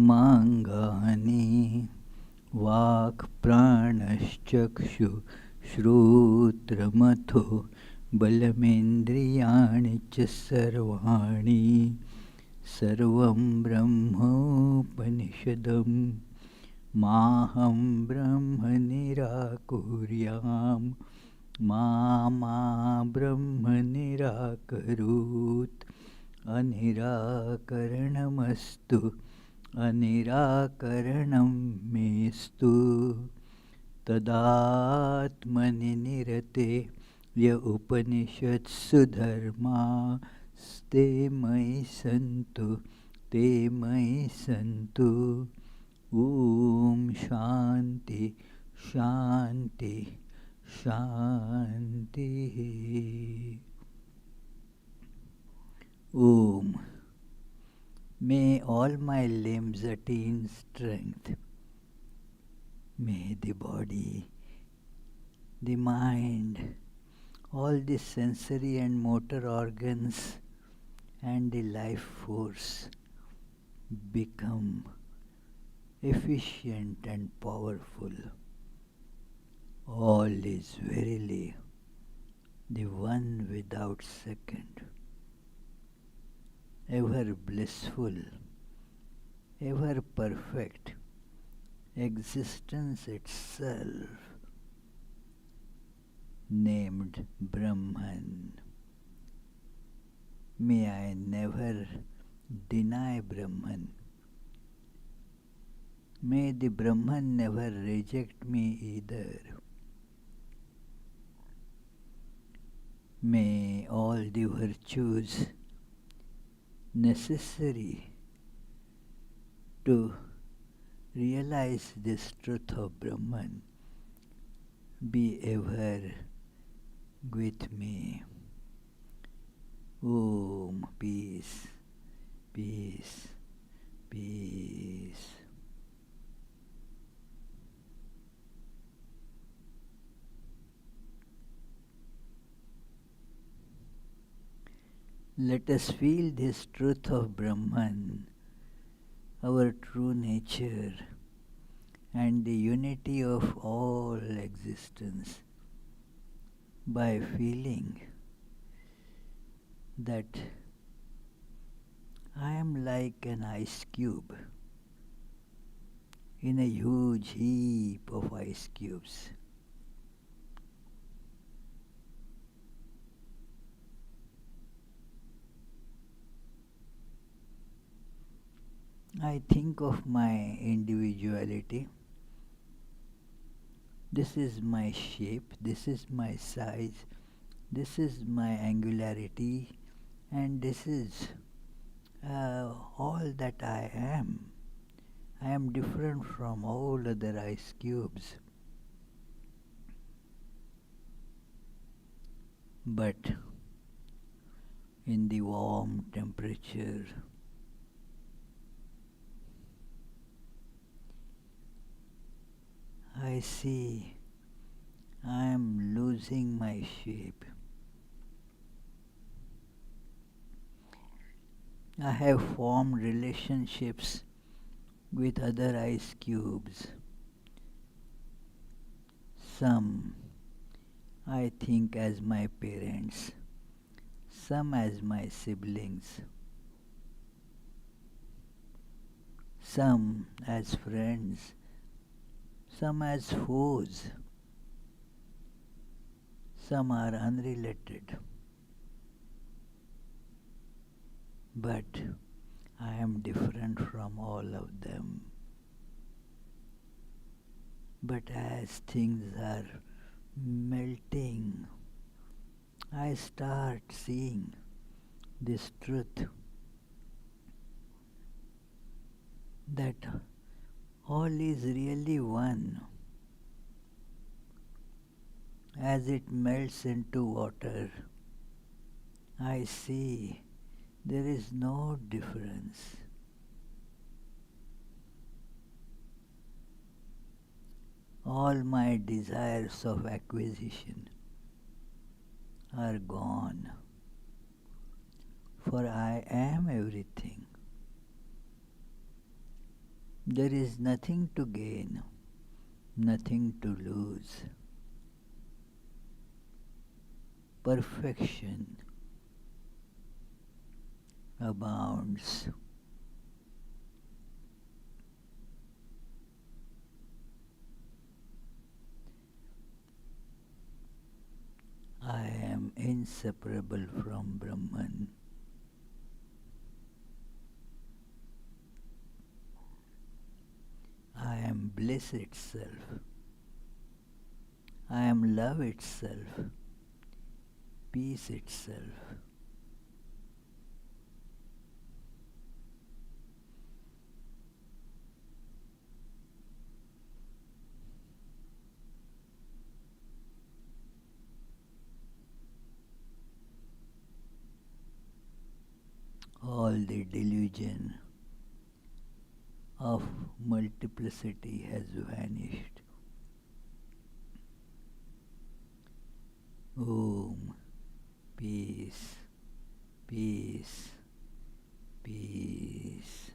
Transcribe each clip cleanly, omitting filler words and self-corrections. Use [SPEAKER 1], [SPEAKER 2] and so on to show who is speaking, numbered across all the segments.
[SPEAKER 1] कर्माङ्गानि वाक् प्राणश्चक्षु श्रोत्रमथो बलमेन्द्रियाणि च सर्वाणि सर्वं ब्रह्मोपनिषदं माहं ब्रह्म निराकुर्याम् मा ब्रह्म निराकरोत् अनिराकरणमस्तु अनिराकरणं मेस्तु तदात्मनि निरते य उपनिषत्सु धर्मास्ते मयि सन्तु ते मयि सन्तु। ॐ शान्ति शान्ति शान्तिः। Om. May all my limbs attain strength. May the body, the mind, all the sensory and motor organs and the life force become efficient and powerful. All is verily the one without second, ever blissful, ever perfect, existence itself, named Brahman. May I never deny Brahman. May the Brahman never reject me either. May all the virtues necessary to realize this truth of Brahman be ever with me. Om, peace, peace, peace. Let us feel this truth of Brahman, our true nature, and the unity of all existence by feeling that I am like an ice cube in a huge heap of ice cubes. I think of my individuality. This is my shape, this is my size, this is my angularity, and this is all that I am. I am different from all other ice cubes. But in the warm temperature, I see I am losing my shape. I have formed relationships with other ice cubes. Some I think as my parents, some as my siblings, some as friends, some as foes, some are unrelated. But I am different from all of them. But as things are melting, I start seeing this truth that all is really one. As it melts into water, I see there is no difference. All my desires of acquisition are gone, for I am everything. There is nothing to gain, nothing to lose. Perfection abounds. I am inseparable from Brahman. I am bliss itself. I am love itself, peace itself. All the delusion of multiplicity has vanished. Om, peace, peace, peace.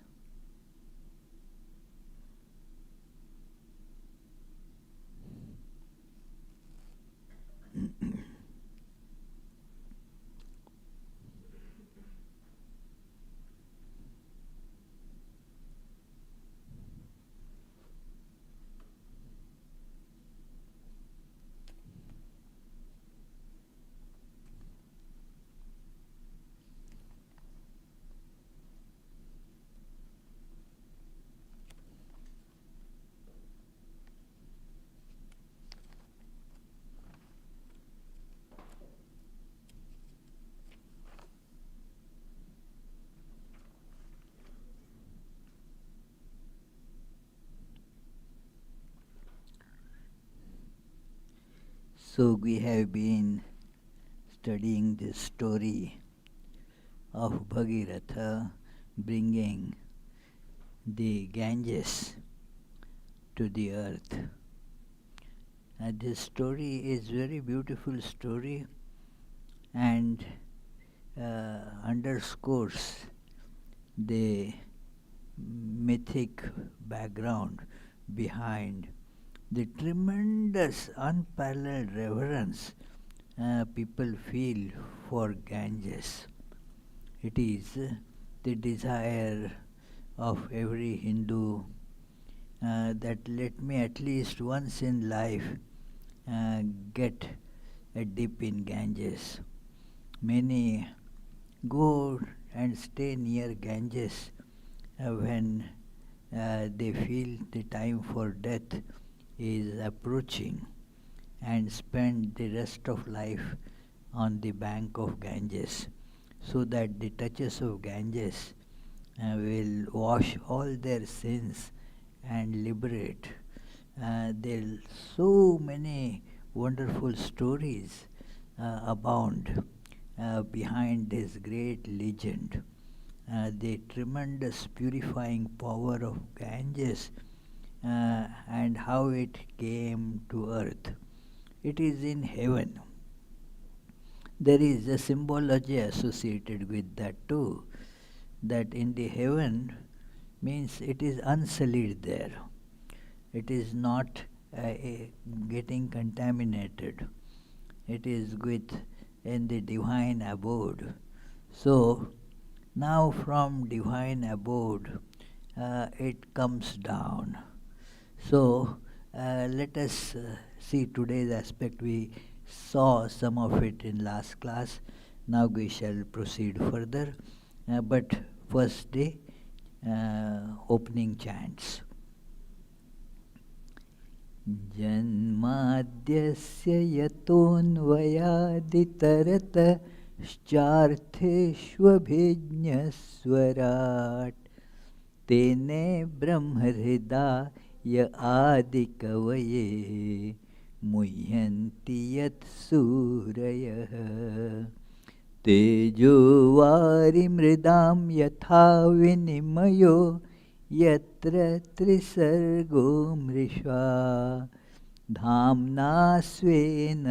[SPEAKER 1] So we have been studying this story of Bhagirath bringing the Ganges to the earth. This story is very beautiful story and underscores the mythic background behind the tremendous unparalleled reverence people feel for Ganges. It is the desire of every Hindu that let me at least once in life get a dip in Ganges. Many go and stay near Ganges when they feel the time for death is approaching and spend the rest of life on the bank of Ganges, so that the touches of Ganges will wash all their sins and liberate. There are so many wonderful stories abound behind this great legend. The tremendous purifying power of Ganges and how it came to earth. It is in heaven. There is a symbology associated with that too, that in the heaven means it is unsullied there. It is not getting contaminated. It is with in the divine abode. So now from divine abode it comes down. So let us see today's aspect. We saw some of it in last class. Now we shall proceed further. But first the opening chants. जन्माद्यस्य यतोऽन्वयादितरतश्चार्थेष्वभिज्ञस्वराट् तेने ब्रह्महृदाय आदिकवये मुह्यन्ति यत्सूरयः तेजो वारिमृदां यथा विनिमयो यत्र त्रिसर्गो मृषा धाम्ना स्वेन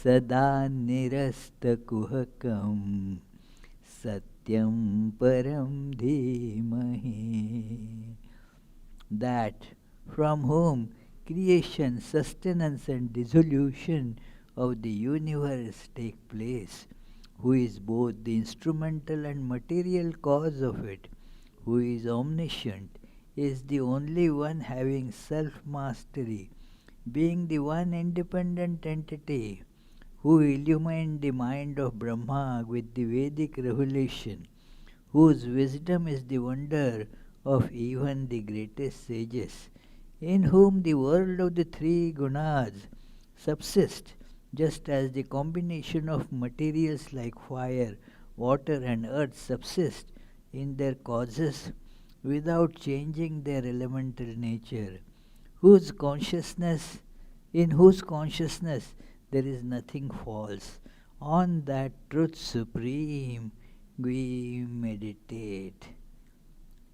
[SPEAKER 1] सदा निरस्तकुहकं सत्यं परं धीमहि. that from whom creation, sustenance and dissolution of the universe take place, who is both the instrumental and material cause of it, who is omniscient, is the only one having self-mastery, being the one independent entity, who illumined the mind of Brahma with the Vedic revelation, whose wisdom is the wonder of even the greatest sages, in whom the world of the three gunas subsists, just as the combination of materials like fire, water and earth subsist in their causes without changing their elemental nature, whose consciousness, in whose consciousness there is nothing false. On that truth supreme we meditate.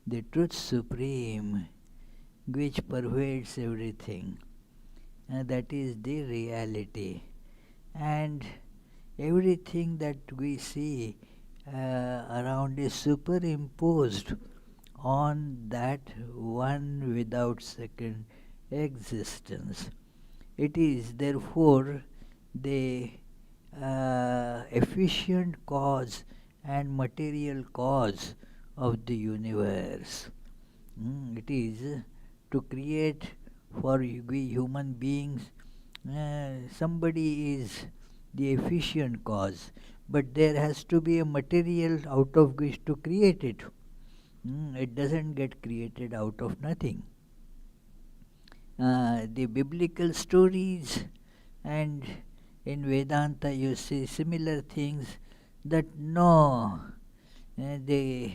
[SPEAKER 1] The truth supreme which pervades everything, that is the reality. And everything that we see around is superimposed on that one without second existence. It is therefore the efficient cause and material cause of the universe. It is to create for we human beings, somebody is the efficient cause, but there has to be a material out of which to create it. It doesn't get created out of nothing. The biblical stories and in Vedanta you see similar things, that no, the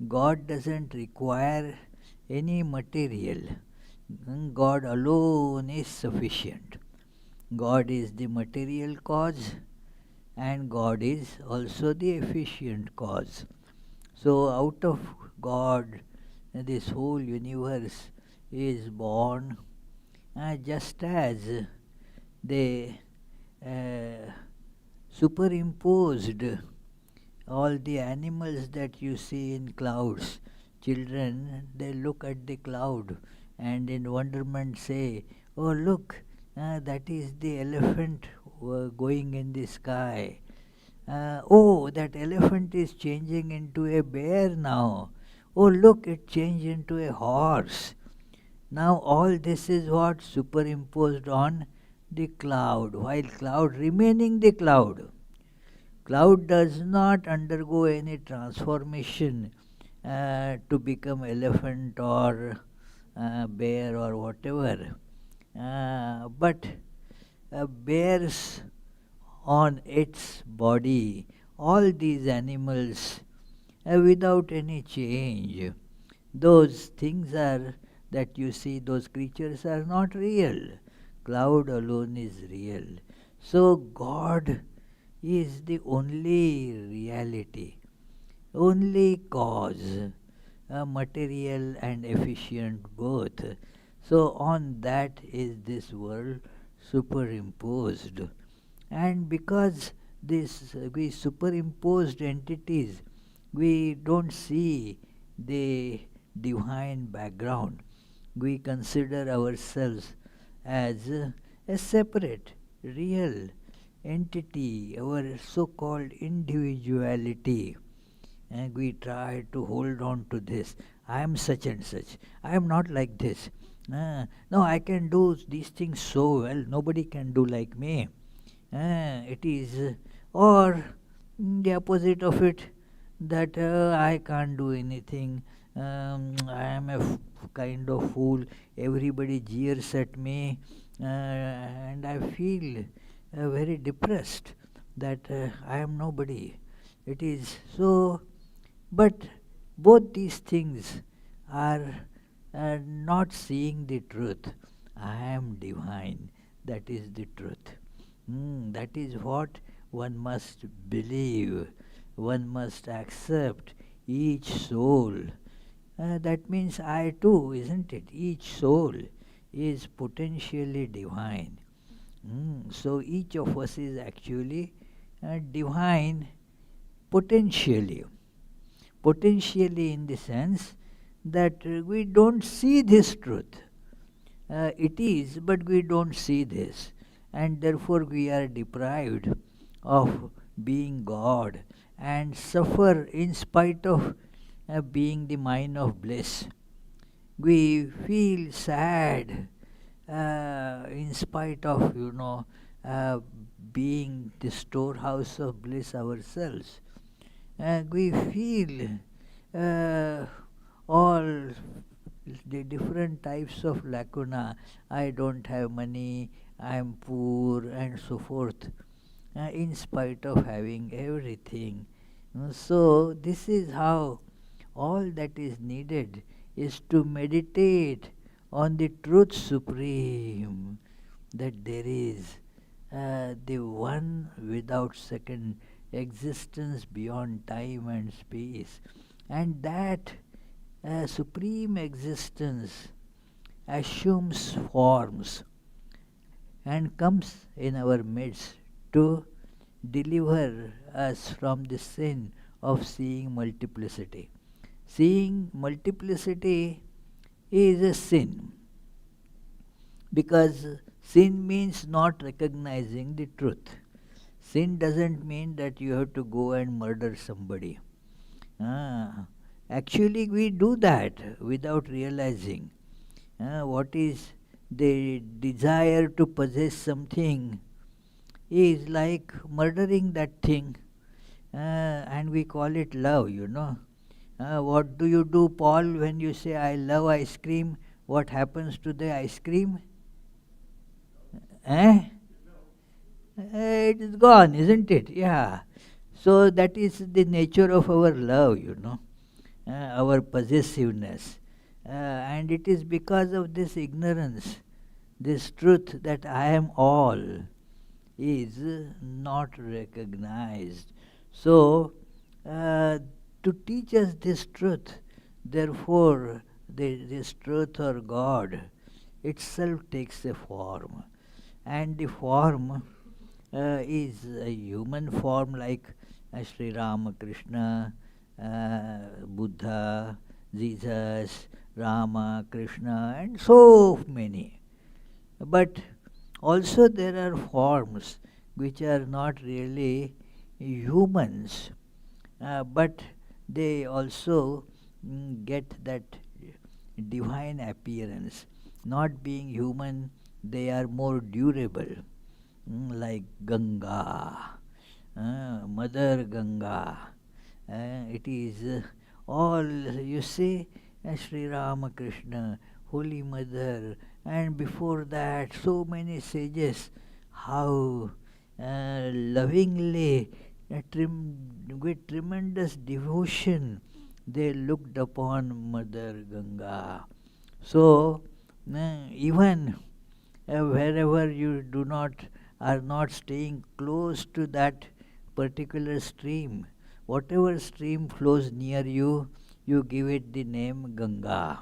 [SPEAKER 1] God doesn't require any material. God alone is sufficient. God is the material cause and God is also the efficient cause. So out of God this whole universe is born, just as they superimposed all the animals that you see in clouds. Children, they look at the cloud and in wonderment say, "Oh look, that is the elephant going in the sky. Oh, that elephant is changing into a bear now. Oh look, it changed into a horse." Now all this is what superimposed on the cloud, while cloud remaining the cloud. Cloud does not undergo any transformation to become elephant or bear or whatever, but bears on its body all these animals without any change. Those things are that you see, those creatures are not real. Cloud alone is real. So God is the only reality, only cause, material and efficient both. So on that is this world superimposed. And because this we superimposed entities, we don't see the divine background. We consider ourselves as a separate, real entity, our so-called individuality. And we try to hold on to this. I am such and such. I am not like this. No, I can do these things so well. Nobody can do like me. It is, or the opposite of it, that I can't do anything. I am a kind of fool. Everybody jeers at me, and I feel very depressed that I am nobody. It is so, but both these things are not seeing the truth. I am divine. That is the truth. That is what one must believe. One must accept. Each soul. That means I too, isn't it? Each soul is potentially divine. So each of us is actually divine potentially. Potentially in the sense that we don't see this truth. It is, but we don't see this. And therefore we are deprived of being God and suffer in spite of being the mine of bliss. We feel sad in spite of, being the storehouse of bliss ourselves. We feel uh, all the different types of lacuna. I don't have money, I am poor, and so forth, in spite of having everything. So, this is how all that is needed is to meditate on the truth supreme, that there is the one without second existence beyond time and space, and that supreme existence assumes forms and comes in our midst to deliver us from the sin of seeing multiplicity. Seeing multiplicity is a sin, because sin means not recognizing the truth. Sin doesn't mean that you have to go and murder somebody. Ah, actually, we do that without realizing. What is the desire to possess something is like murdering that thing, and we call it love. What do you do, Paul, when you say, I love ice cream? What happens to the ice cream? Eh? It is gone, isn't it? Yeah. So that is the nature of our love, our possessiveness. And it is because of this ignorance, this truth that I am all, is not recognized. So, to teach us this truth, therefore, this truth or God itself takes a form. And the form is a human form like Sri Ramakrishna, Buddha, Jesus, Rama, Krishna, and so many. But also there are forms which are not really humans, but they also get that divine appearance. Not being human, they are more durable, like Ganga, Mother Ganga. It is all, you see, Sri Ramakrishna, Holy Mother, and before that, so many sages, how lovingly, with tremendous devotion, they looked upon Mother Ganga. So, even wherever you are not staying close to that particular stream, whatever stream flows near you, you give it the name Ganga.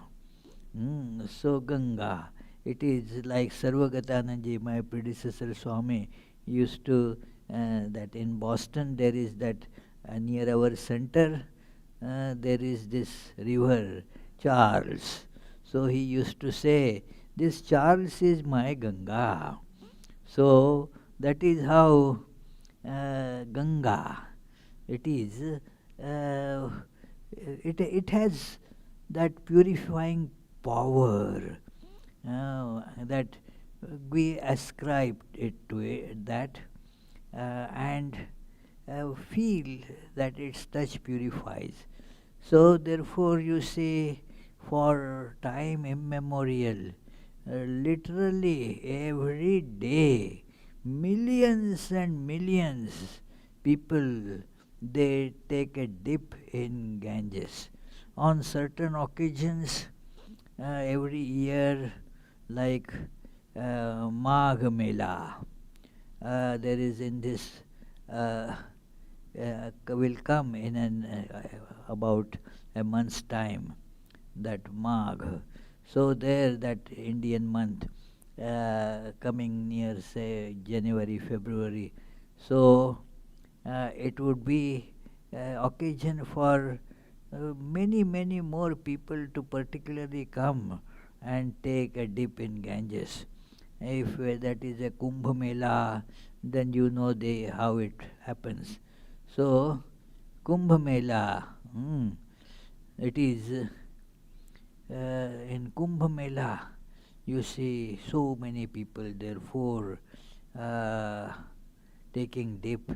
[SPEAKER 1] So Ganga, it is like Sarvagatananji, my predecessor Swami, used to, that in Boston there is that near our center, there is this river, Charles. So he used to say, this Charles is my Ganga. So that is how Ganga, it is, it has that purifying power, that we ascribe it to it, that and feel that its touch purifies. So therefore you see, for time immemorial, literally every day, millions and millions people, they take a dip in Ganges. On certain occasions, every year, like Magh Mela, there is in this will come in about a month's time, that Magh. So there, that Indian month, coming near, say, January, February. So it would be occasion for many more people to particularly come and take a dip in Ganges. If that is a Kumbh Mela, then you know how it happens. So, Kumbh Mela, it is in Kumbh Mela, you see so many people, therefore, uh, taking dip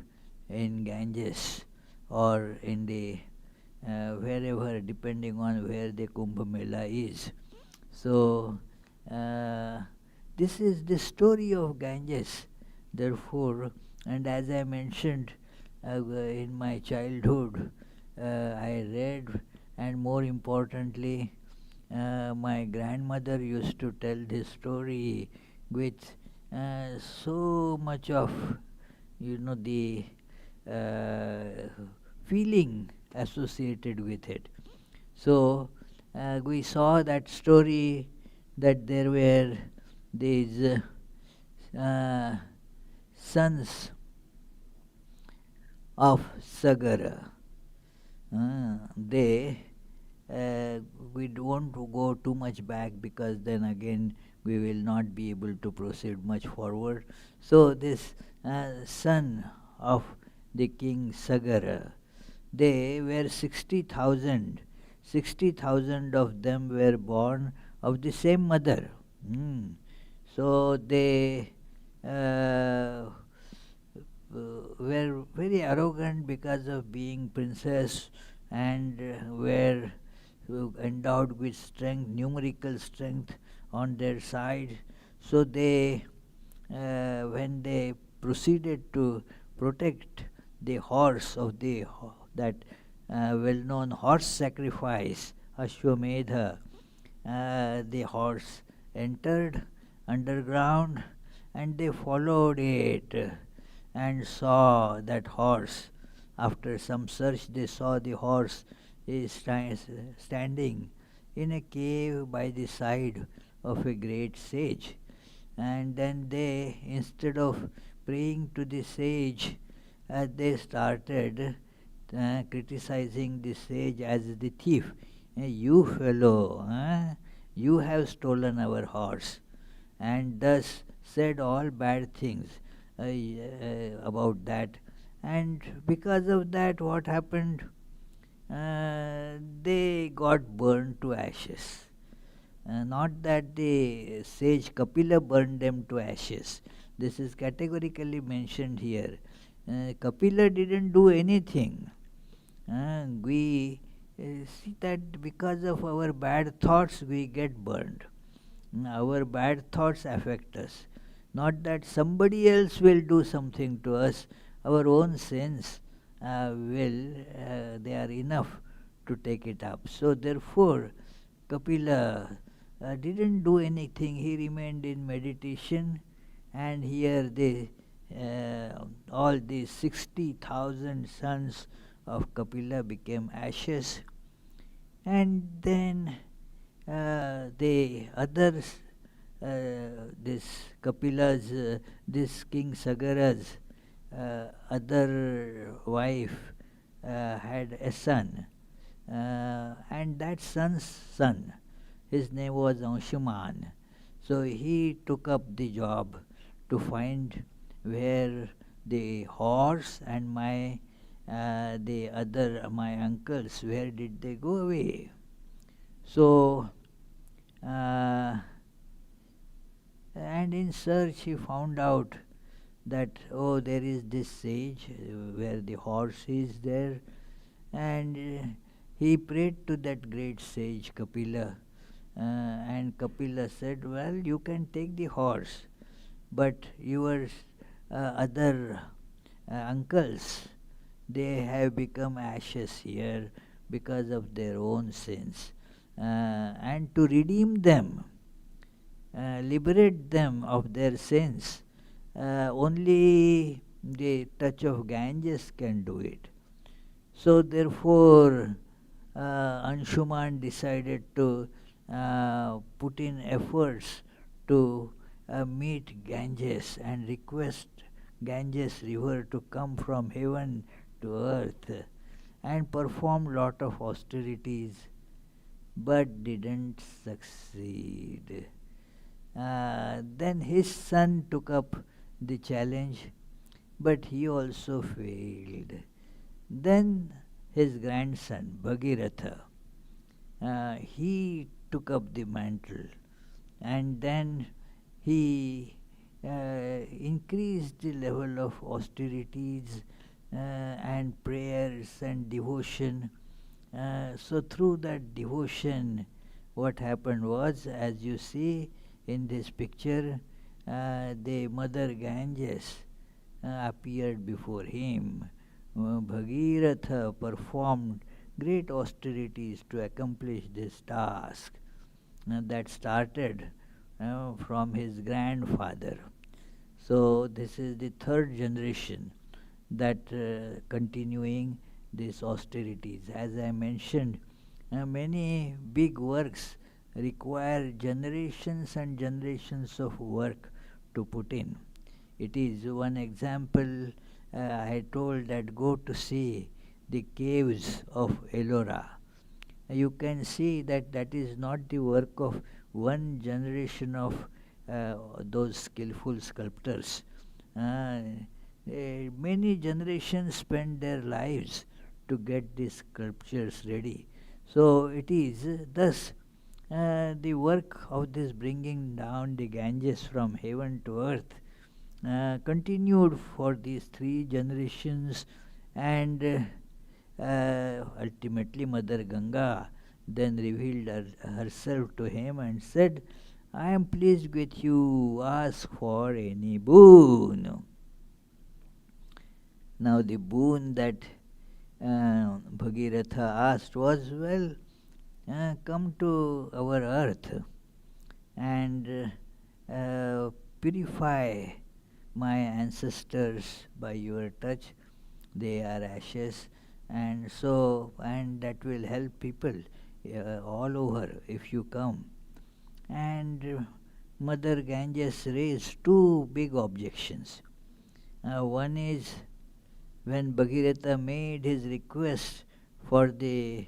[SPEAKER 1] in Ganges or in the wherever, depending on where the Kumbh Mela is. So, uh, this is the story of Ganges. Therefore, and as I mentioned, in my childhood, I read, and more importantly, my grandmother used to tell this story with so much of, the uh, feeling associated with it. So we saw that story that there were these sons of Sagara. They we don't go too much back, because then again we will not be able to proceed much forward. So this son of the king Sagara, they were 60,000. 60,000 of them were born of the same mother. So they were very arrogant because of being princess, and were endowed with strength, numerical strength on their side. So they, when they proceeded to protect the horse of that well-known horse sacrifice, Ashwamedha, the horse entered underground, and they followed it and saw that horse. After some search, they saw the horse is standing in a cave by the side of a great sage. And then they, instead of praying to the sage, they started criticizing the sage as the thief. You fellow, you have stolen our horse, and thus said all bad things about that. And because of that, what happened? They got burned to ashes. Not that the sage Kapila burned them to ashes. This is categorically mentioned here. Kapila didn't do anything. We see that because of our bad thoughts we get burned. Our bad thoughts affect us. Not that somebody else will do something to us. Our own sins they are enough to take it up. So therefore, Kapila didn't do anything. He remained in meditation, and here all these 60,000 sons of Kapila became ashes. And then the others, this Kapila's, this King Sagara's other wife had a son, and that son's son, his name was Anshuman. So he took up the job to find where the horse and my uncles, where did they go away? So, and in search he found out that, oh, there is this sage where the horse is there, and he prayed to that great sage Kapila, and Kapila said, well, you can take the horse, but your other uncles, they have become ashes here because of their own sins. And to redeem them, liberate them of their sins, only the touch of Ganges can do it. So therefore, Anshuman decided to put in efforts to meet Ganges and request Ganges river to come from heaven to earth. and performed lot of austerities, but didn't succeed. Then his son took up the challenge, but he also failed. Then his grandson, Bhagirath, he took up the mantle, and then he increased the level of austerities and prayers and devotion. So through that devotion, what happened was, as you see in this picture, the mother Ganges appeared before him. Bhagiratha performed great austerities to accomplish this task that started from his grandfather. So this is the third generation that continuing these austerities. As I mentioned, many big works require generations and generations of work to put in. It is one example. I told that go to see the caves of Ellora. You can see that that is not the work of one generation of those skillful sculptors. Many generations spend their lives to get these sculptures ready. So it is thus the work of this bringing down the Ganges from heaven to earth continued for these three generations, and ultimately Mother Ganga then revealed herself to him and said, I am pleased with you, ask for any boon. Now the boon that Bhagiratha asked was, well, come to our earth and purify my ancestors by your touch. They are ashes, and that will help people all over if you come. And Mother Ganges raised two big objections. One is, when Bhagiratha made his request for the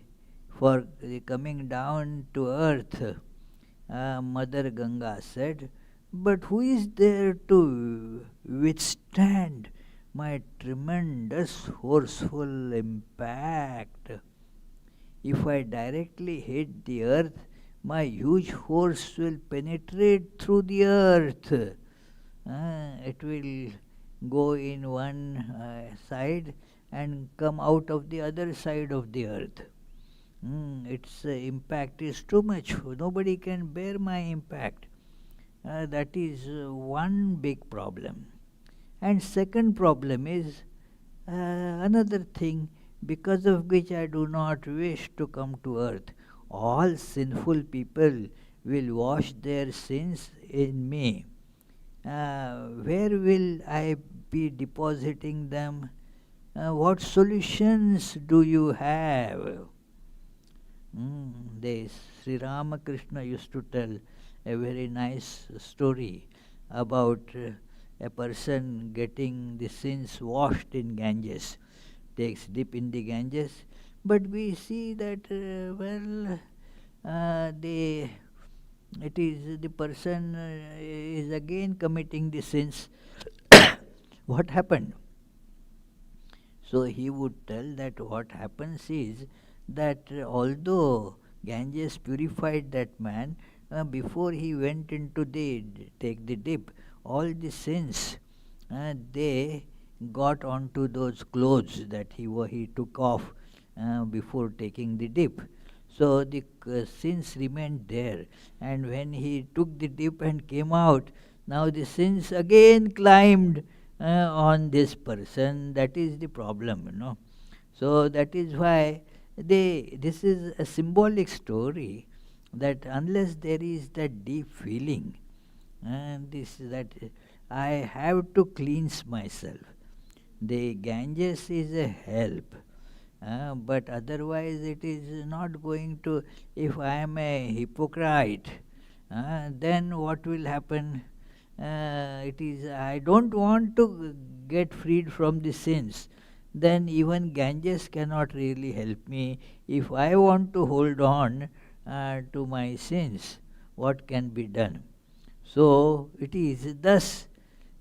[SPEAKER 1] coming down to earth, Mother Ganga said, but who is there to withstand my tremendous forceful impact? If I directly hit the earth, my huge force will penetrate through the earth. It will go in one side and come out of the other side of the earth. Its impact is too much. Nobody can bear my impact. That is one big problem. And second problem is another thing because of which I do not wish to come to earth. All sinful people will wash their sins in me. Where will I be depositing them? What solutions do you have? Sri Ramakrishna used to tell a very nice story about a person getting the sins washed in Ganges, takes dip in the Ganges, but we see that it is the person is again committing the sins. What happened? So he would tell that what happens is that although Ganges purified that man, before he went into take the dip, all the sins they got onto those clothes that he took off before taking the dip. So the sins remained there, and when he took the dip and came out, now the sins again climbed on this person. That is the problem. So that is why this is a symbolic story, that unless there is that deep feeling, that I have to cleanse myself. The Ganges is a help, but otherwise it is not going to. If I am a hypocrite, then what will happen? It is I don't want to get freed from the sins. then even Ganges cannot really help me. If I want to hold on to my sins, what can be done? So it is thus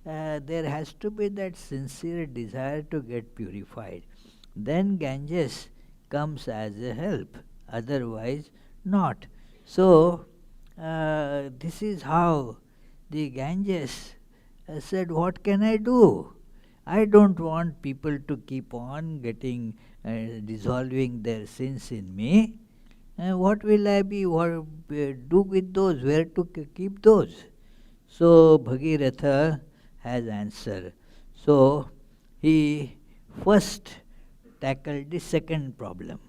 [SPEAKER 1] there has to be that sincere desire to get purified. Then Ganges comes as a help, otherwise not. So this is how the Ganges said, what can I do? I don't want people to keep on dissolving their sins in me. What will I do with those? Where to keep those? So Bhagiratha has answer. So he first tackled the second problem,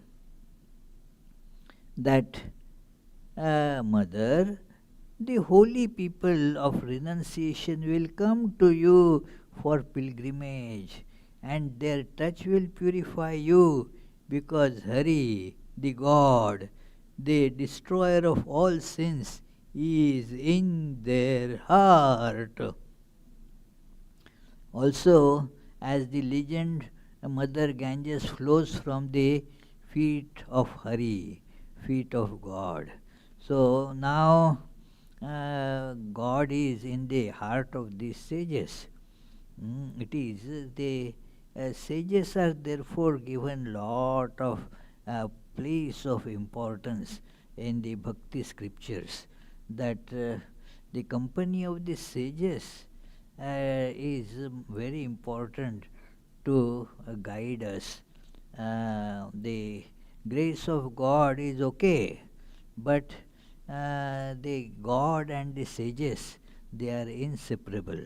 [SPEAKER 1] that Mother, the holy people of renunciation will come to you for pilgrimage, and their touch will purify you, because Hari, the God, the destroyer of all sins, is in their heart. Also, as the legend, Mother Ganges flows from the feet of Hari, feet of God. So now God is in the heart of these sages. It is the sages are therefore given lot of place of importance in the bhakti scriptures, that the company of the sages is very important to guide us. The grace of God is okay, but the God and the sages, they are inseparable.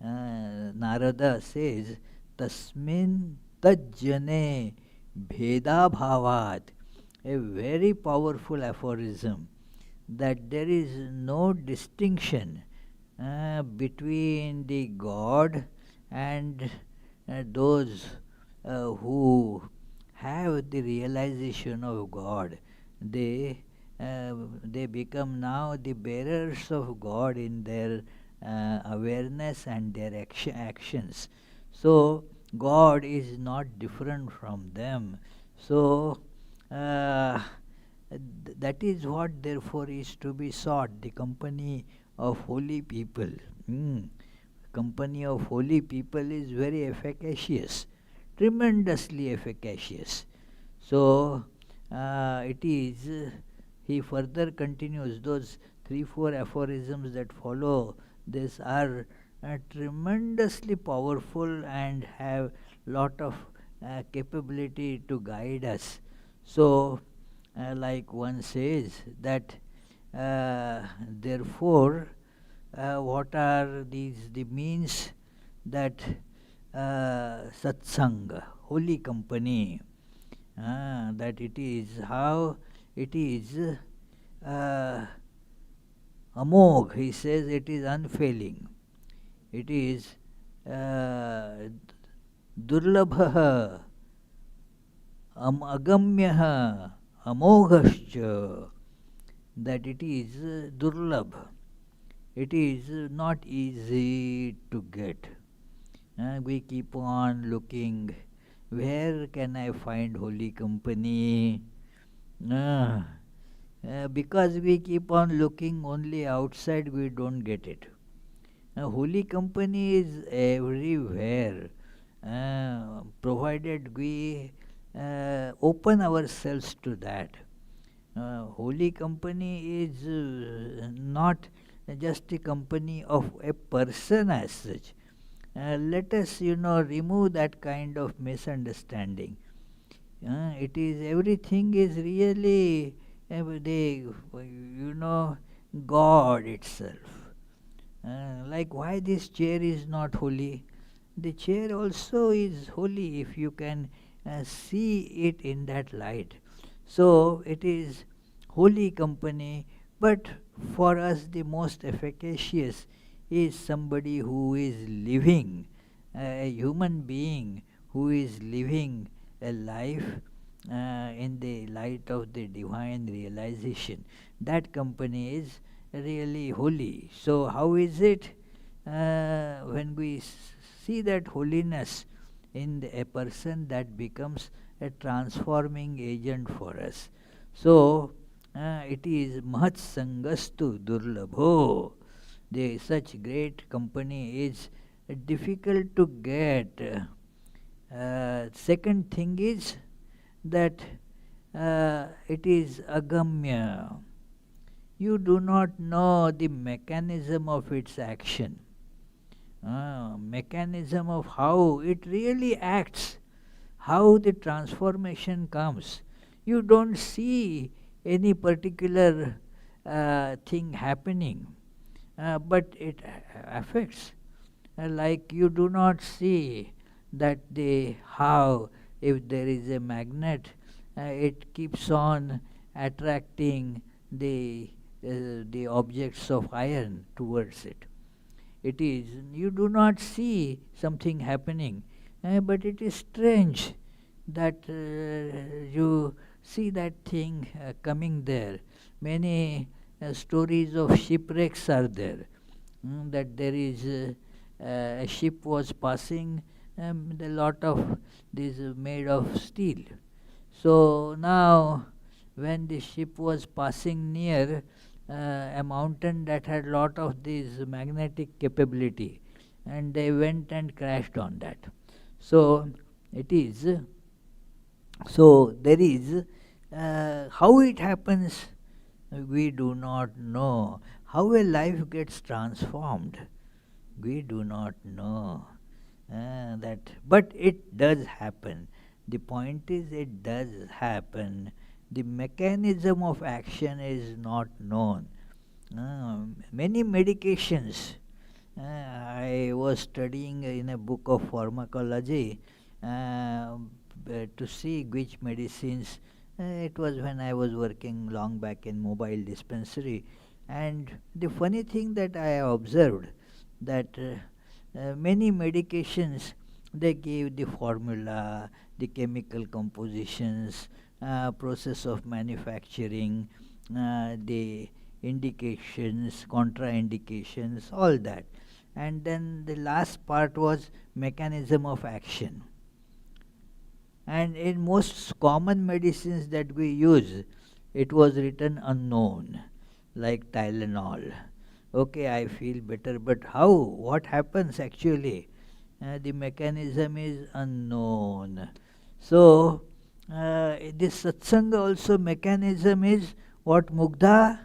[SPEAKER 1] Narada says, Tasmin tajjane bheda bhavat, a very powerful aphorism, that there is no distinction between the God and those who have the realization of God. They become now the bearers of God in their awareness and their actions. So God is not different from them. So that is what therefore is to be sought, the company of holy people. Company of holy people is very efficacious, tremendously efficacious. So it is, he further continues, those 3-4 aphorisms that follow this are tremendously powerful and have lot of capability to guide us. So like one says that therefore what are these the means, that satsanga, holy company, that it is how it is amog, he says it is unfailing, it is durlabha, agamyah, amoghascha, that it is durlabh, it is not easy to get. We keep on looking, where can I find holy company? Because we keep on looking only outside, we don't get it. Holy company is everywhere, provided we open ourselves to that. Holy company is not just a company of a person as such. Let us, remove that kind of misunderstanding. It is, everything is really God itself. Like, why this chair is not holy? The chair also is holy if you can see it in that light. So it is holy company, but for us the most efficacious is somebody who is living, a human being who is living a life in the light of the divine realization. That company is really holy. So how is it when we see that holiness in a person that becomes a transforming agent for us. So, it is mahat sangastu durlabho. Such great company is difficult to get. Second thing is that it is agamya. You do not know the mechanism of its action, mechanism of how it really acts, how the transformation comes. You don't see any particular thing happening, but it affects. Like you do not see that the how if there is a magnet, it keeps on attracting the objects of iron towards it. It is, you do not see something happening, but it is strange that you see that thing coming there. Many stories of shipwrecks are there. That there is a ship was passing, a lot of this made of steel. So now, when the ship was passing near a mountain that had lot of this magnetic capability, and they went and crashed on that. So it is. So there is. How it happens, we do not know. How a life gets transformed, we do not know. That, but it does happen. The point is, it does happen. The mechanism of action is not known. Many medications. I was studying in a book of pharmacology to see which medicines. It was when I was working long back in mobile dispensary, and the funny thing that I observed that many medications, they gave the formula, the chemical compositions, process of manufacturing, the indications, contraindications, all that. And then the last part was mechanism of action. And in most common medicines that we use, it was written unknown, like Tylenol. Okay, I feel better, but how? What happens actually? The mechanism is unknown. So, this satsanga also mechanism is what, Mugdha?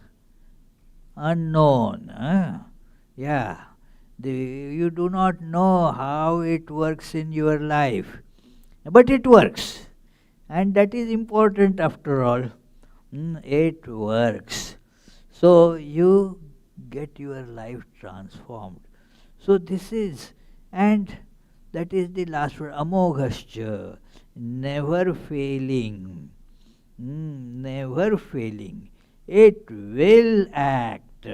[SPEAKER 1] Unknown. Yeah. You do not know how it works in your life, but it works. And that is important after all. It works. So you get your life transformed. So this is, and that is the last word, amoghascha, never failing. Never failing. It will act.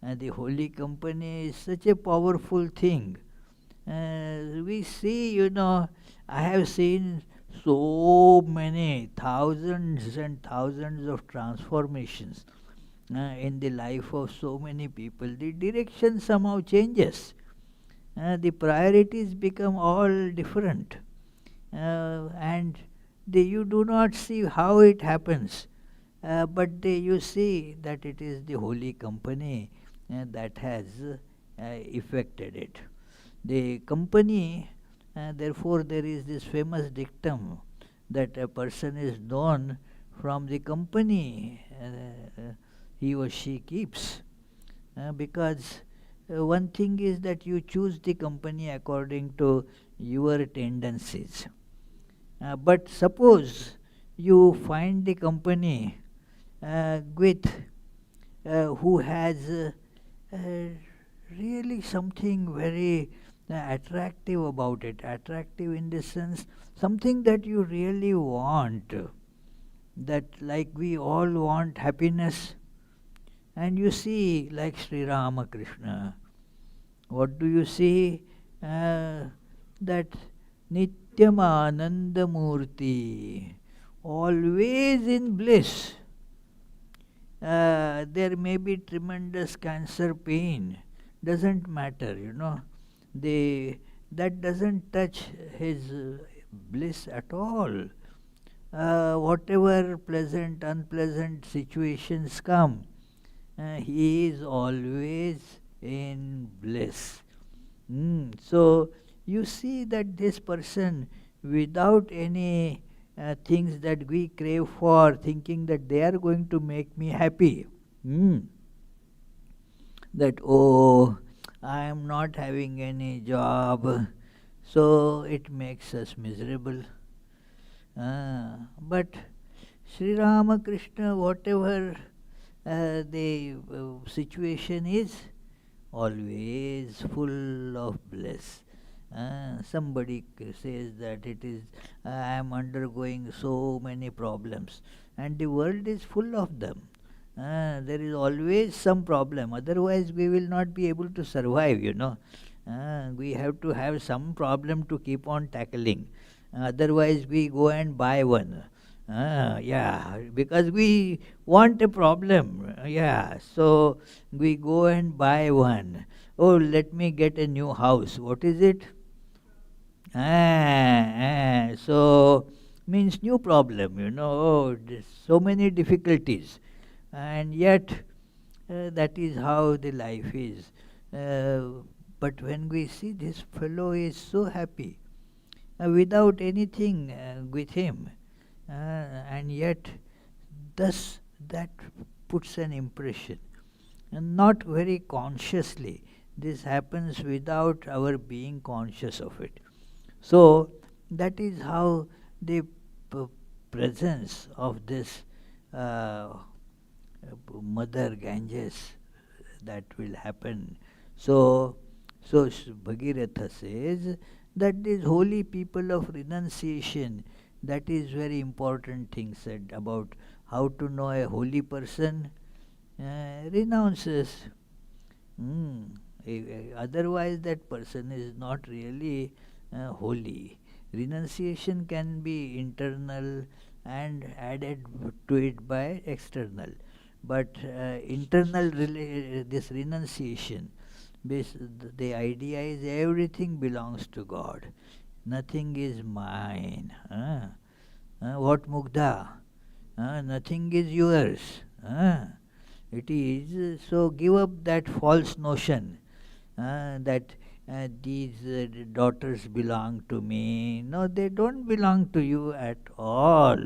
[SPEAKER 1] And the holy company is such a powerful thing. We see, I have seen so many thousands and thousands of transformations in the life of so many people. The direction somehow changes. The priorities become all different. And you do not see how it happens, but you see that it is the holy company that has effected it. The company, therefore, there is this famous dictum that a person is known from the company he or she keeps. Because one thing is that you choose the company according to your tendencies. But suppose you find the company with who has really something very attractive about it, attractive in the sense something that you really want, that like we all want happiness. And you see, like Sri Ramakrishna, what do you see? That Nityam Ananda Murti, always in bliss. There may be tremendous cancer pain, doesn't matter, the that doesn't touch his bliss at all. Whatever pleasant, unpleasant situations come, he is always in bliss. So you see that this person, without any things that we crave for, thinking that they are going to make me happy, that, oh, I am not having any job, so it makes us miserable. But Sri Ramakrishna, whatever the situation is, always full of bliss. Somebody says that it is, I am undergoing so many problems, and the world is full of them. There is always some problem, otherwise we will not be able to survive. We have to have some problem to keep on tackling. Otherwise we go and buy one. Yeah, because we want a problem. Yeah, so we go and buy one. Oh, let me get a new house. What is it? So means new problem. Oh, there's so many difficulties, and yet that is how the life is. But when we see this fellow is so happy, without anything with him, and yet thus that puts an impression, and not very consciously. This happens without our being conscious of it. So that is how the presence of this uh, Mother Ganges, that will happen. So Bhagirath says that these holy people of renunciation, that is very important thing said about how to know a holy person. Renounces. Otherwise, that person is not really holy. Renunciation can be internal and added to it by external. But internal this renunciation, the idea is everything belongs to God. Nothing is mine. What Mugdha? Nothing is yours. It is, so give up that false notion that these daughters belong to me. No, they don't belong to you at all.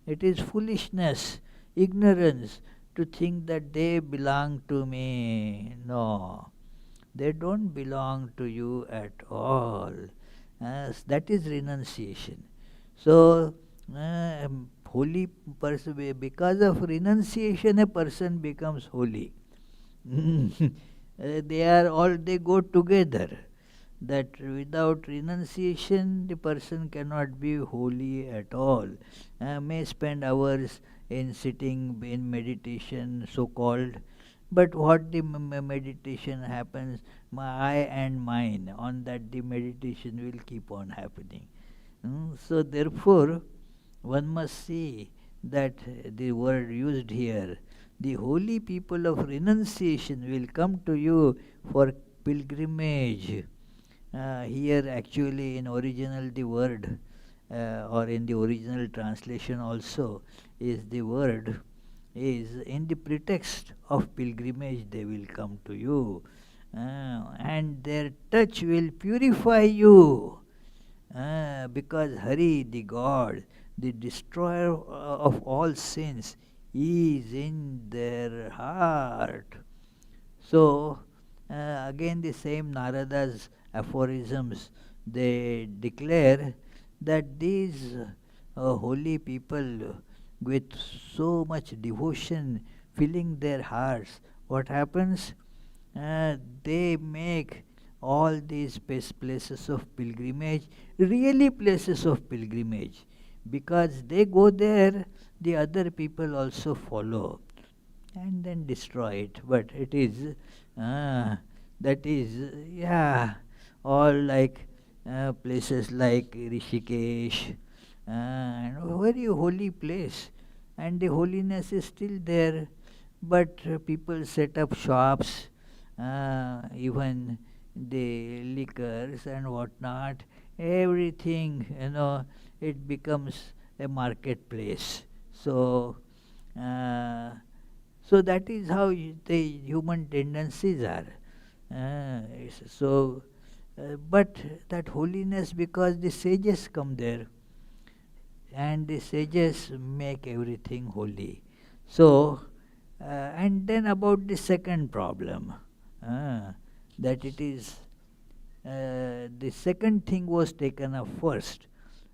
[SPEAKER 1] It is foolishness, ignorance to think that they belong to me. No, they don't belong to you at all. That is renunciation. So, holy person, because of renunciation, a person becomes holy. They go together. That without renunciation, the person cannot be holy at all. May spend hours in sitting in meditation, so called, but what the meditation happens, my I and mine, on that the meditation will keep on happening. So therefore, one must see that the word used here, the holy people of renunciation will come to you for pilgrimage. Here actually in original the word, or in the original translation also, is the word is in the pretext of pilgrimage they will come to you, and their touch will purify you, because Hari, the God, the destroyer of all sins, is in their heart. So again the same Narada's aphorisms, they declare that these holy people with so much devotion filling their hearts, what happens? They make all these places of pilgrimage really places of pilgrimage, because they go there, the other people also follow and then destroy it. But it is, that is, yeah, all like places like Rishikesh, and a very holy place, and the holiness is still there, but people set up shops, even the liquors and whatnot, everything, it becomes a marketplace. So, uh, so that is how the human tendencies are. But that holiness, because the sages come there, and the sages make everything holy. So, and then about the second problem, uh, that it is the second thing was taken up first,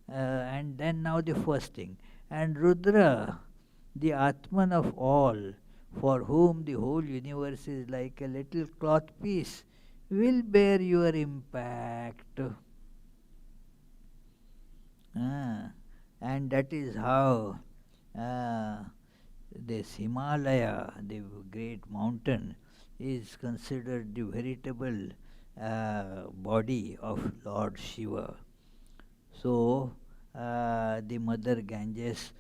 [SPEAKER 1] and then now the first thing. And Rudra, the Atman of all, for whom the whole universe is like a little cloth piece, will bear your impact. And that is how uh, this Himalaya, the great mountain, is considered the veritable body of Lord Shiva. So the Mother Ganges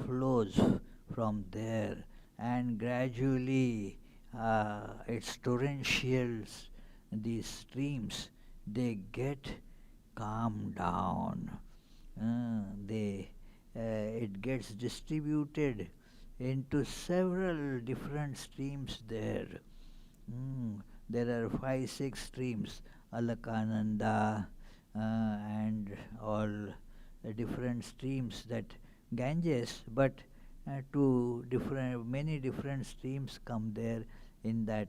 [SPEAKER 1] flows from there, and gradually its torrentials, these streams, they get calmed down. It gets distributed into several different streams there. There are 5, 6 streams, Alakananda, and all different streams that Ganges, but many different streams come there. In that,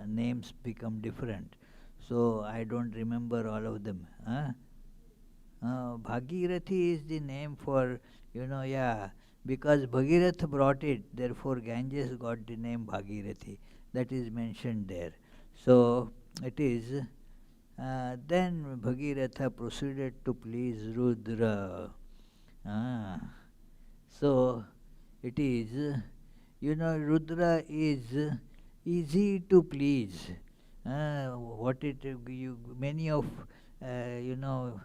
[SPEAKER 1] names become different. So I don't remember all of them. Bhagirathi is the name for, yeah, because Bhagirath brought it, therefore Ganges got the name Bhagirathi. That is mentioned there. So it is. Then Bhagiratha proceeded to please Rudra. Ah, so it is, Rudra is easy to please. What it you many of you know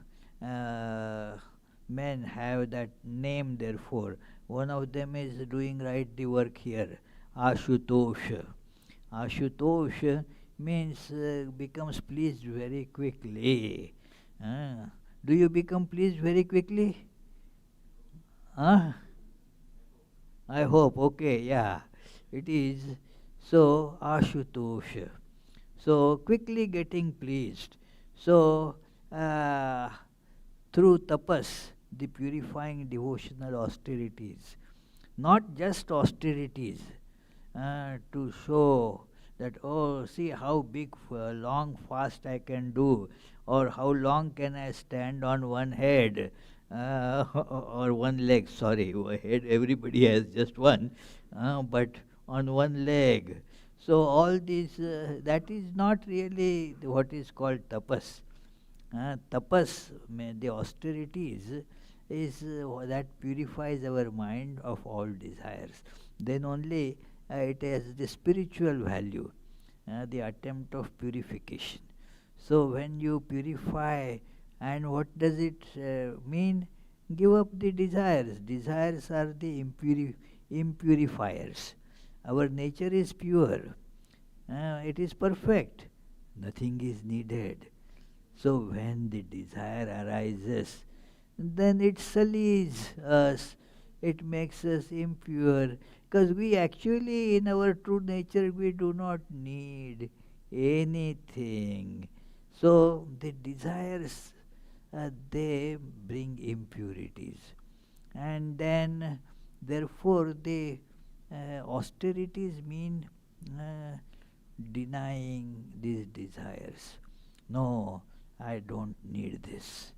[SPEAKER 1] men have that name. Therefore, one of them is doing right the work here, Ashutosh. Ashutosh means becomes pleased very quickly. Uh, do you become pleased very quickly? Huh? I hope. Okay, yeah. It is. So, Ashutosh. So, quickly getting pleased. So, uh, through tapas, the purifying devotional austerities, not just austerities, to show that, oh, see how big, long fast I can do, or how long can I stand on one head, or one leg. Sorry, head everybody has just one, but on one leg. So all these, that is not really what is called tapas. Tapas, the austerities, is that purifies our mind of all desires. Then only it has the spiritual value, the attempt of purification. So when you purify, and what does it mean? Give up the desires. Desires are the impurifiers. Our nature is pure. It is perfect. Nothing is needed. So when the desire arises, then it sullies us, it makes us impure, because we actually, in our true nature, we do not need anything. So the desires, they bring impurities. And then, therefore, the austerities mean denying these desires. No, I don't need this.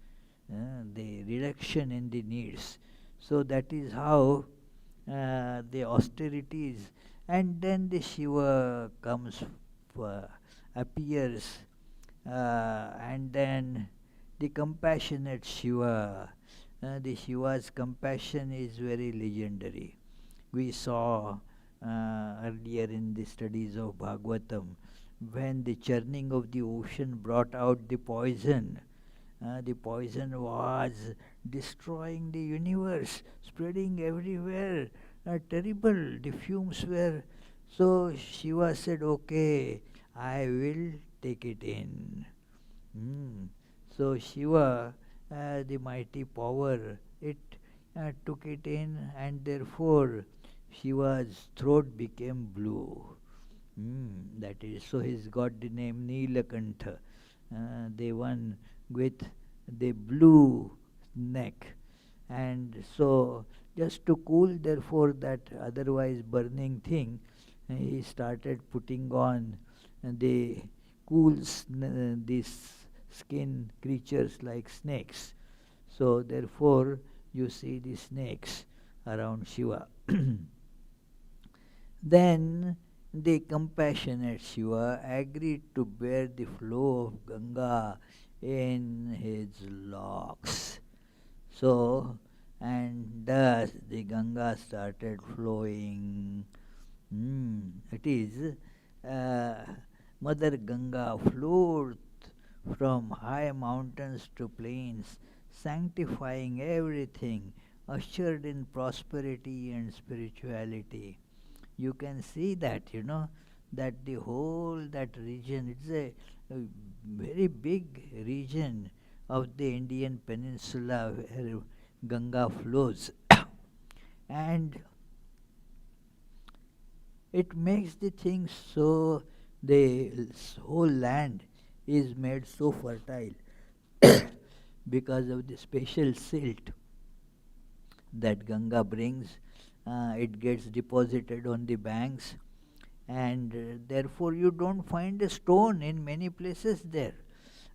[SPEAKER 1] The reduction in the needs. So that is how the austerities, and then the Shiva comes, appears, and then the compassionate Shiva. The Shiva's compassion is very legendary. We saw earlier in the studies of Bhagavatam, when the churning of the ocean brought out the poison was destroying the universe, spreading everywhere. Terrible. The fumes were. So Shiva said, okay, I will take it in. Mm. So Shiva, the mighty power, it took it in, and therefore Shiva's throat became blue. That is, so he's got the name Neelakantha. The one with the blue neck. And so, just to cool, therefore, that otherwise burning thing, he started putting on the these skin creatures like snakes. So, therefore, you see the snakes around Shiva. Then the compassionate Shiva agreed to bear the flow of Ganga in his locks. So, and thus the Ganga started flowing. It is Mother Ganga flowed from high mountains to plains, sanctifying everything, ushered in prosperity and spirituality. You can see that, that the whole that region, it's a very big region of the Indian peninsula where Ganga flows. And it makes the thing so, the whole land is made so fertile because of the special silt that Ganga brings. It gets deposited on the banks, and therefore you don't find a stone in many places there.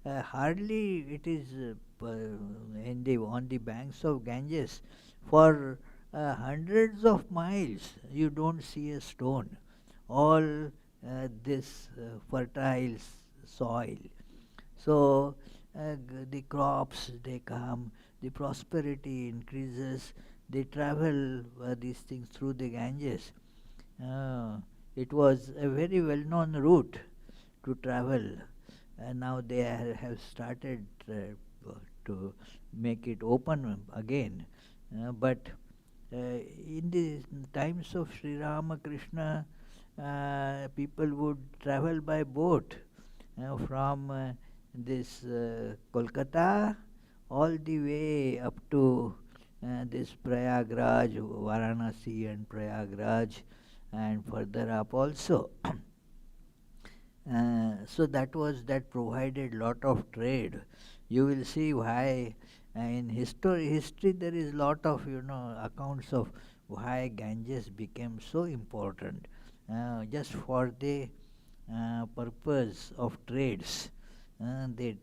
[SPEAKER 1] Hardly it is on the banks of Ganges for hundreds of miles. You don't see a stone. All this fertile soil. So the crops they come, the prosperity increases. They travel these things through the Ganges. Uh, it was a very well-known route to travel. Now they have started to make it open again. But in the times of Sri Ramakrishna, people would travel by boat from this Kolkata all the way up to this Prayagraj, Varanasi and Prayagraj, and further up also. So that provided lot of trade. You will see why in history there is lot of accounts of why Ganges became so important, just for the purpose of trades. The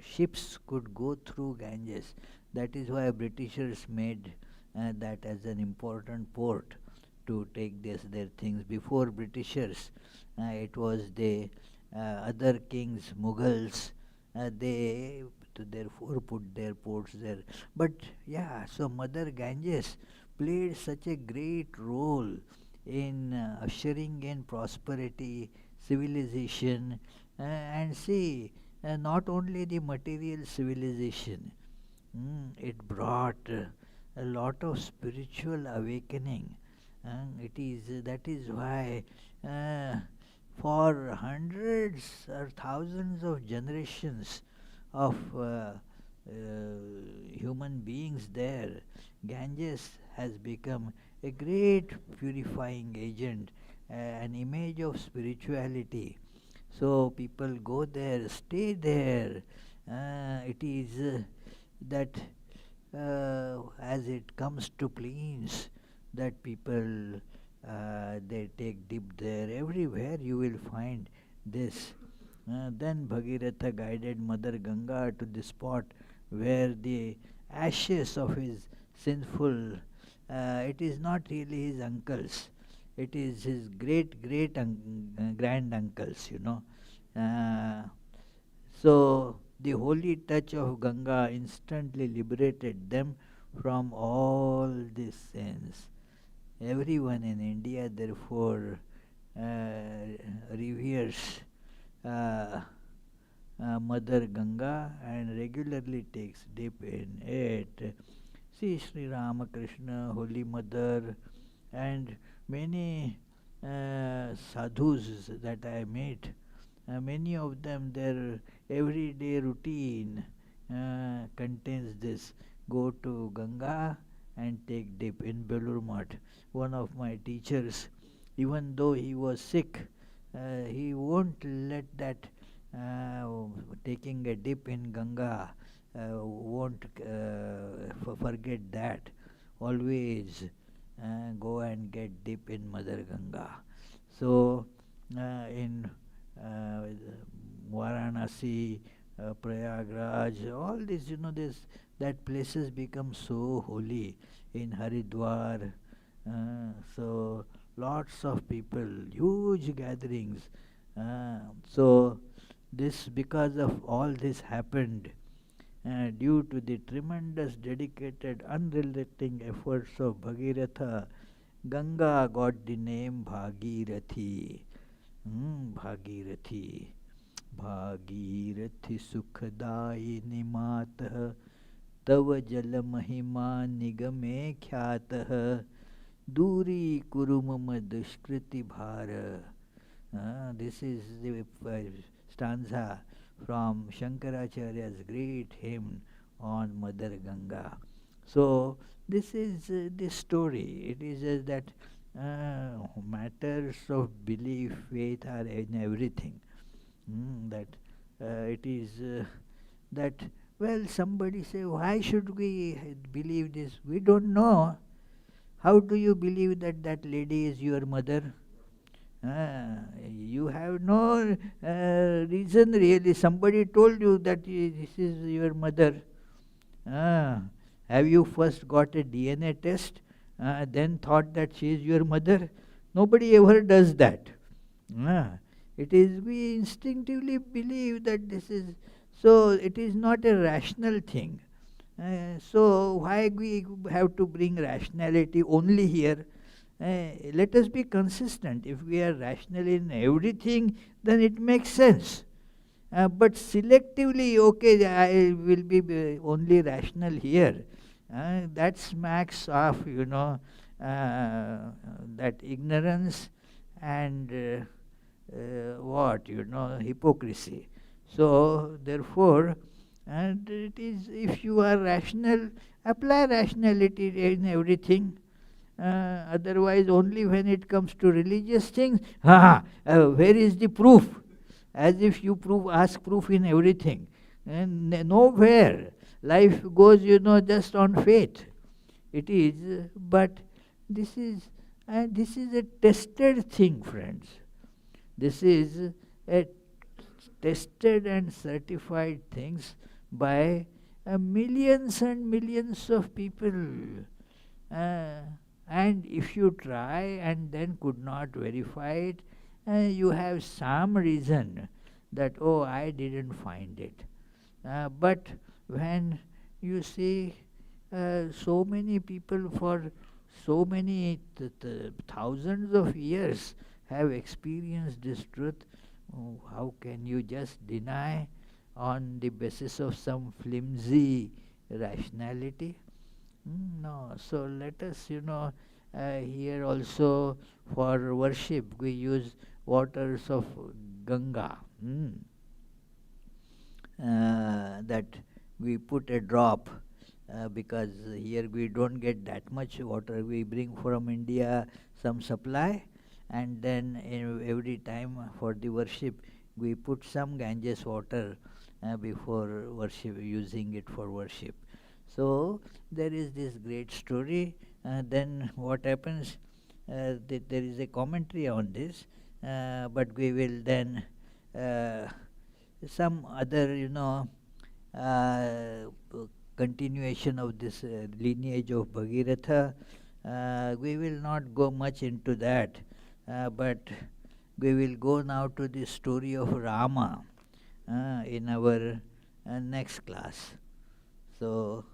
[SPEAKER 1] ships could go through Ganges. That is why Britishers made that as an important port to take their things. Before Britishers, it was the other kings, Mughals. They therefore put their ports there. But yeah, so Mother Ganges played such a great role in ushering in prosperity, civilization, and see, not only the material civilization, it brought a lot of spiritual awakening. It is That is why for hundreds or thousands of generations of human beings there, Ganges has become a great purifying agent, an image of spirituality. So people go there, stay there. It is that as it comes to plains, that people they take dip there. Everywhere you will find this. Then Bhagirath guided Mother Ganga to the spot where the ashes of his sinful, it is not really his uncles, it is his great great grand uncles, So the holy touch of Ganga instantly liberated them from all these sins. Everyone in India, therefore, reveres uh, Mother Ganga and regularly takes dip in it. See Sri Ramakrishna, Holy Mother, and many sadhus that I met, Many of them, their everyday routine contains this. Go to Ganga and take dip in Belur Math. One of my teachers, even though he was sick, he won't let that taking a dip in Ganga, won't forget that. Always go and get dip in Mother Ganga. So in Varanasi, Prayagraj, all this, this that places become so holy in Haridwar. So lots of people, huge gatherings. So this, because of all this happened, due to the tremendous dedicated unrelenting efforts of Bhagirath, Ganga got the name Bhagirathi. Bhagirathi. Bhagirathi सुखदायिनि मातः तव जल महिमा निगमे ख्यातः दूरी कुरु मम दुष्कृति भार. This is the stanza from Shankaracharya's great hymn on Mother Ganga. So this is the story. It is just that matters of belief, faith are in everything. That it is that, well, somebody say, why should we believe this? We don't know. How do you believe that that lady is your mother? You have no reason really. Somebody told you that this is your mother. Have you first got a DNA test, then thought that she is your mother? Nobody ever does that. It is, we instinctively believe that this is, so it is not a rational thing. So why we have to bring rationality only here? Let us be consistent. If we are rational in everything, then it makes sense. But selectively, okay, I will be only rational here. That smacks of, that ignorance and hypocrisy. So therefore, and it is, if you are rational, apply rationality in everything. Otherwise, only when it comes to religious things, where is the proof? As if you ask proof in everything. And nowhere. Life goes, just on faith. It is, but this is a tested thing, friends. This is a tested and certified things by millions and millions of people. And if you try and then could not verify it, you have some reason that, oh, I didn't find it. But when you see so many people for so many thousands of years have experienced this truth, how can you just deny on the basis of some flimsy rationality? No. So let us, here also for worship we use waters of Ganga. That we put a drop because here we don't get that much water. We bring from India some supply, and then every time for the worship we put some Ganges water before worship, using it for worship. So there is this great story. Then what happens? There is a commentary on this, but we will then some other, continuation of this lineage of Bhagirath. We will not go much into that, but we will go now to the story of Rama in our next class. So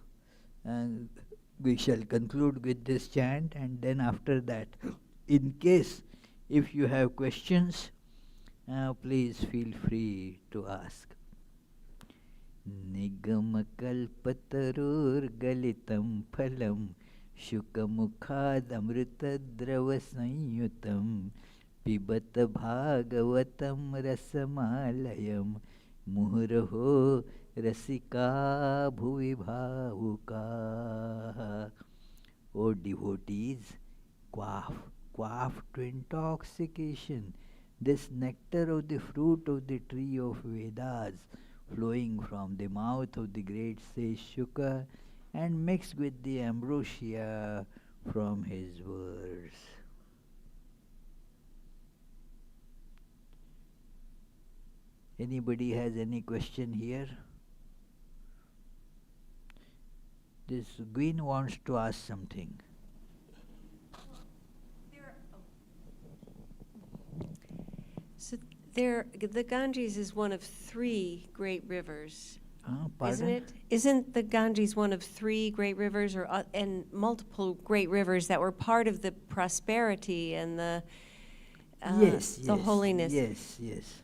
[SPEAKER 1] we shall conclude with this chant, and then after that, in case if you have questions, please feel free to ask. Nigamkalpatarurgalitam phalam Shukamukhasamritadrava sanyutam पिबत भागवतं रसमालयं मुहुरहो रसिका bhuvi bhavuka. O devotees, quaff to intoxication this nectar of the fruit of the tree of Vedas, flowing from the mouth of the great sage Shuka and mixed with the ambrosia from his words. Anybody has any question here? This Gwyn wants to ask something.
[SPEAKER 2] So the Ganges is one of 3 great rivers, isn't it? Isn't the Ganges one of 3 great rivers, and multiple great rivers that were part of the prosperity and the holiness?
[SPEAKER 1] Yes.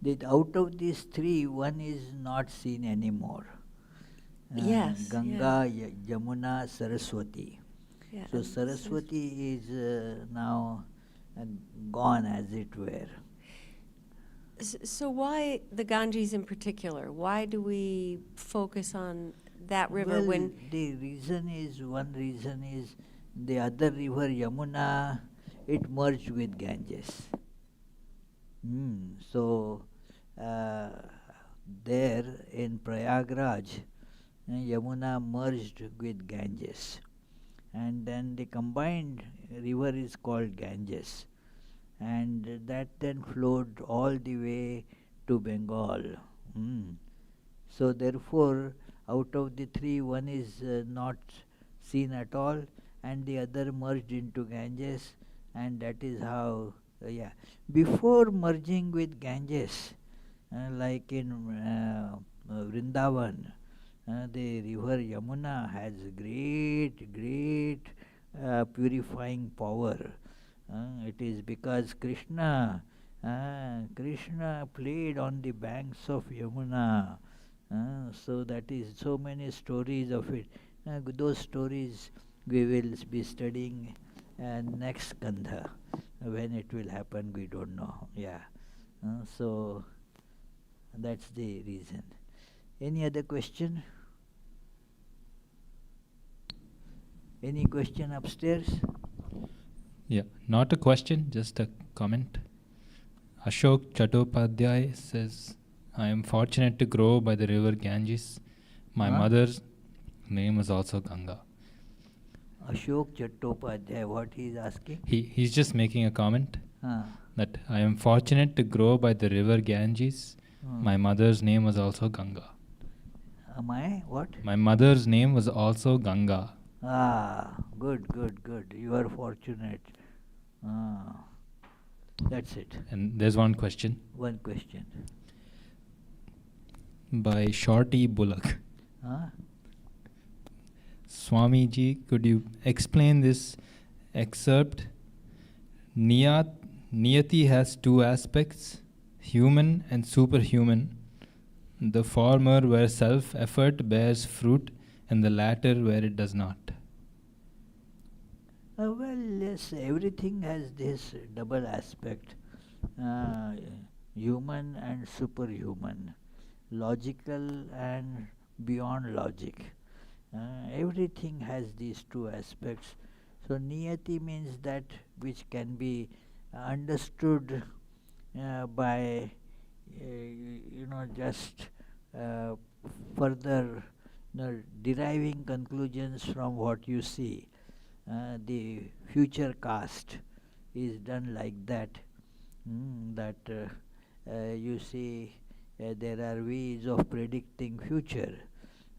[SPEAKER 1] That out of these 3, one is not seen anymore.
[SPEAKER 2] Yes.
[SPEAKER 1] Ganga, Yamuna, Saraswati.
[SPEAKER 2] Yeah,
[SPEAKER 1] so Saraswati is now gone, as it were.
[SPEAKER 2] So why the Ganges in particular? Why do we focus on that river when...
[SPEAKER 1] One reason is the other river, Yamuna, it merged with Ganges. So there in Prayagraj, Yamuna merged with Ganges. And then the combined river is called Ganges. And that then flowed all the way to Bengal. So therefore, out of the 3, one is not seen at all, and the other merged into Ganges, and that is how, Before merging with Ganges, like in Vrindavan, the river Yamuna has great purifying power. It is because Krishna played on the banks of Yamuna. So that is so many stories of it. Those stories we will be studying next Kandha. When it will happen, we don't know. So that's the reason. Any other question? Any question upstairs?
[SPEAKER 3] Yeah, not a question, just a comment. Ashok Chattopadhyay says, I am fortunate to grow by the river Ganges. My mother's name is also Ganga.
[SPEAKER 1] Ashok Chattopadhyay, what he is asking?
[SPEAKER 3] He's just making a comment that I am fortunate to grow by the river Ganges. My mother's name was also Ganga.
[SPEAKER 1] What?
[SPEAKER 3] My mother's name was also Ganga.
[SPEAKER 1] Good. You are fortunate. That's it.
[SPEAKER 3] And there's one question.
[SPEAKER 1] One question.
[SPEAKER 3] By Shorty Bullock. Swamiji, could you explain this excerpt? Niyati has 2 aspects, human and superhuman. The former where self-effort bears fruit, and the latter where it does not.
[SPEAKER 1] Well, yes, everything has this double aspect, human and superhuman, logical and beyond logic. Everything has these 2 aspects. So niyati means that which can be understood by just further deriving conclusions from what you see. The future cast is done like that. You see, there are ways of predicting future,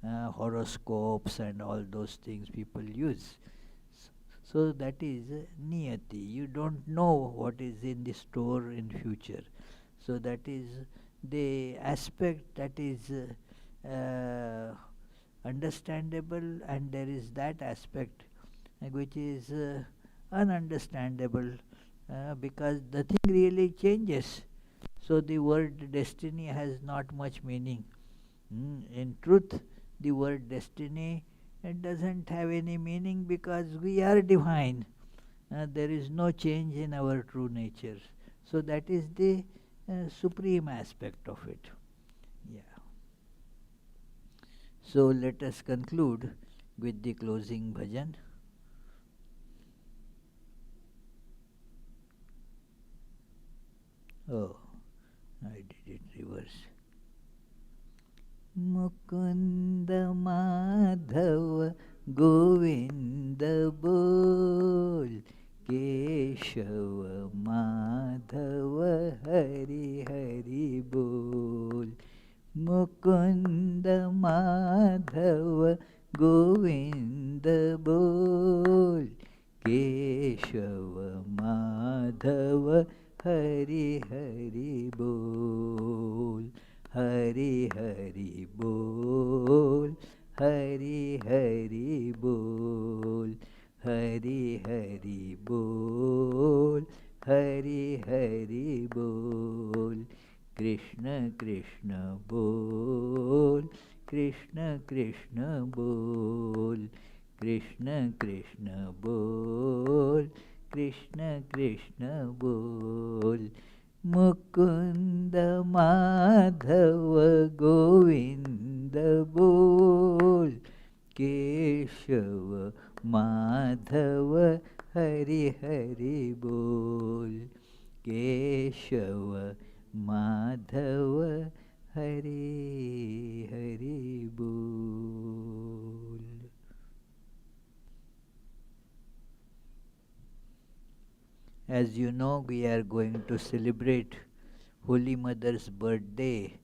[SPEAKER 1] horoscopes and all those things people use. So that is niyati. You don't know what is in the store in future. So that is the aspect that is understandable, and there is that aspect which is ununderstandable because the thing really changes. So the word destiny has not much meaning. In truth, the word destiny, it doesn't have any meaning because we are divine. there is no change in our true nature. So that is the supreme aspect of it. Yeah. So let us conclude with the closing bhajan. Oh, I did it reverse. Mukund Madhav Govind बोल, केशव माधव हरि हरि बोल. मुकुंद माधव गोविंद बोल, केशव माधव हरि हरि बोल. हरि हरि बोल, हरि हरि बोल, हरि हरि बोल, हरि हरि बोल. कृष्ण कृष्ण बोल, कृष्ण कृष्ण बोल, कृष्ण कृष्ण बोल, कृष्ण कृष्ण बोल. मुकुंद माधव गोविंद बोल, केशव माधव हरि हरि बोल. केशव माधव हरि हरि बोल. As you know, we are going to celebrate Holy Mother's birthday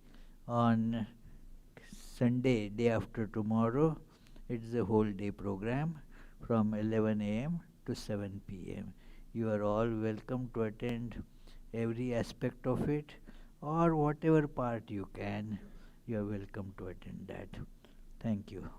[SPEAKER 1] on Sunday, day after tomorrow. It's a whole day program from 11 a.m. to 7 p.m. You are all welcome to attend every aspect of it, or whatever part you can. You are welcome to attend that. Thank you.